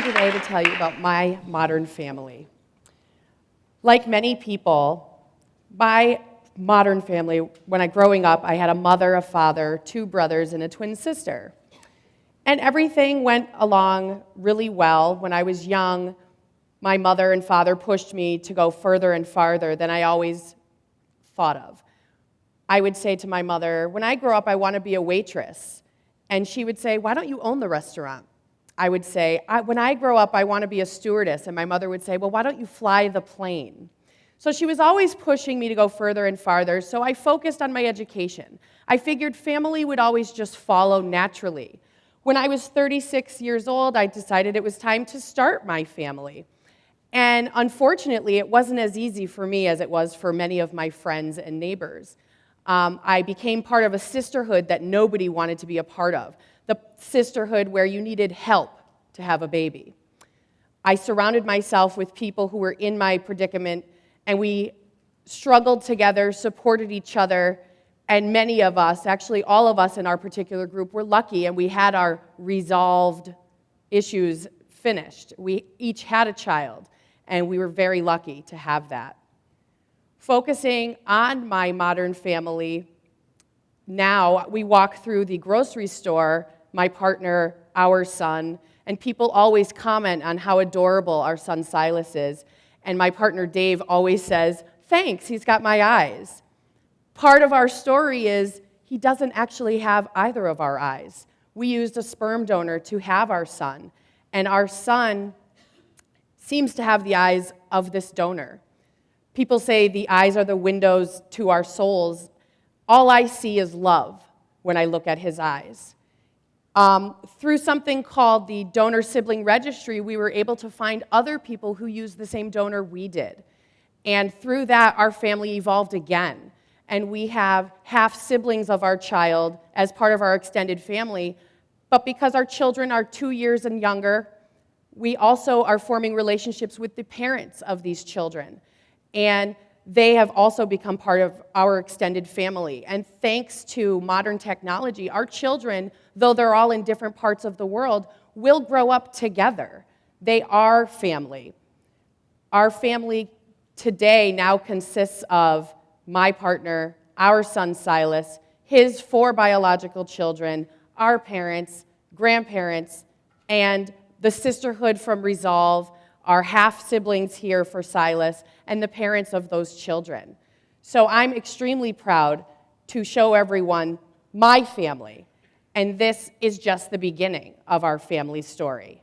here today to tell you about my modern family. Like many people, my modern family, growing up, I had a mother, a father, 2 brothers, and a twin sister. And everything went along really well. When I was young, my mother and father pushed me to go further and farther than I always thought of. I would say to my mother, when I grow up, I want to be a waitress. And she would say, why don't you own the restaurant? I would say, when I grow up, I want to be a stewardess. And my mother would say, well, why don't you fly the plane? So she was always pushing me to go further and farther, so I focused on my education. I figured family would always just follow naturally. When I was 36 years old, I decided it was time to start my family. And unfortunately, it wasn't as easy for me as it was for many of my friends and neighbors. I became part of a sisterhood that nobody wanted to be a part of, the sisterhood where you needed help to have a baby. I surrounded myself with people who were in my predicament, and we struggled together, supported each other, and many of us, actually all of us in our particular group, were lucky, and we had our resolved issues finished. We each had a child, and we were very lucky to have that. Focusing on my modern family, now we walk through the grocery store, my partner, our son, and people always comment on how adorable our son Silas is. And my partner Dave always says, thanks, he's got my eyes. Part of our story is he doesn't actually have either of our eyes. We used a sperm donor to have our son, and our son seems to have the eyes of this donor. People say the eyes are the windows to our souls. All I see is love when I look at his eyes. Through something called the Donor Sibling Registry, we were able to find other people who used the same donor we did. And through that, our family evolved again. And we have half-siblings of our child as part of our extended family. But because our children are 2 years and younger, we also are forming relationships with the parents of these children. And they have also become part of our extended family. And thanks to modern technology, our children, though they're all in different parts of the world, will grow up together. They are family. Our family today now consists of my partner, our son Silas, his 4 biological children, our parents, grandparents, and the sisterhood from Resolve, our half-siblings here for Silas, and the parents of those children. So I'm extremely proud to show everyone my family, and this is just the beginning of our family story.